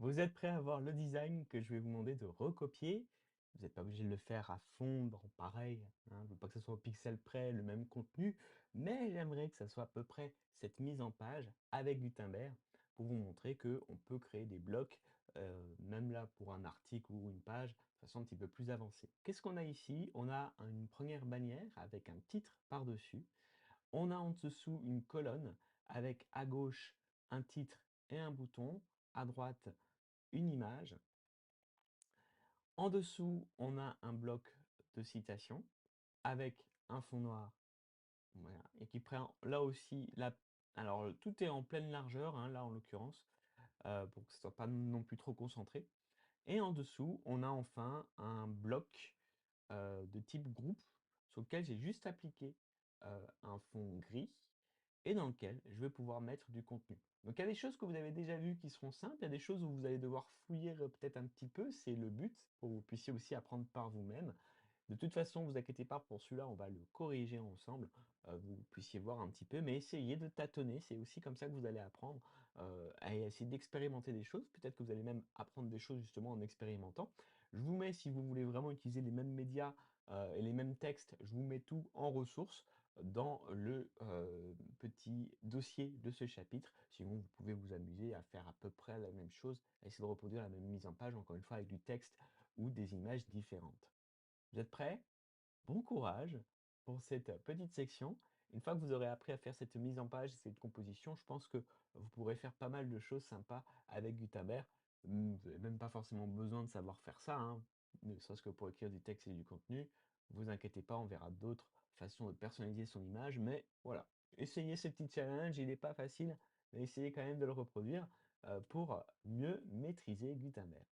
Vous êtes prêts à voir le design que je vais vous demander de recopier? Vous n'êtes pas obligé de le faire à fond, dans pareil, hein, je veux pas que ce soit au pixel près le même contenu, mais j'aimerais que ça soit à peu près cette mise en page avec Gutenberg pour vous montrer qu'on peut créer des blocs, même là pour un article ou une page, de façon un petit peu plus avancée. Qu'est-ce qu'on a ici? On a une première bannière avec un titre par-dessus. On a en dessous une colonne avec à gauche un titre et un bouton, à droite une image. En dessous, on a un bloc de citation avec un fond noir, voilà, et qui prend là aussi alors tout est en pleine largeur, hein, là en l'occurrence, pour que ce soit pas non plus trop concentré. Et en dessous, on a enfin un bloc de type groupe sur lequel j'ai juste appliqué un fond gris et dans lequel je vais pouvoir mettre du contenu. Donc il y a des choses que vous avez déjà vues qui seront simples, il y a des choses où vous allez devoir fouiller peut-être un petit peu, c'est le but, pour que vous puissiez aussi apprendre par vous-même. De toute façon, vous inquiétez pas pour celui-là, on va le corriger ensemble, vous puissiez voir un petit peu, mais essayez de tâtonner, c'est aussi comme ça que vous allez apprendre, à essayer d'expérimenter des choses. Peut-être que vous allez même apprendre des choses justement en expérimentant. Je vous mets, si vous voulez vraiment utiliser les mêmes médias, et les mêmes textes, je vous mets tout en ressources dans le, petit dossier de ce chapitre. Sinon, vous pouvez vous amuser à faire à peu près la même chose, à essayer de reproduire la même mise en page, encore une fois avec du texte ou des images différentes. Vous êtes prêts? Bon courage pour cette petite section. Une fois que vous aurez appris à faire cette mise en page, cette composition, je pense que vous pourrez faire pas mal de choses sympas avec Gutenberg. Vous n'avez même pas forcément besoin de savoir faire ça, hein, ne serait-ce que pour écrire du texte et du contenu. Vous inquiétez pas, on verra d'autres façons de personnaliser son image, mais voilà. Essayez ce petit challenge, il n'est pas facile, mais essayez quand même de le reproduire pour mieux maîtriser Gutenberg.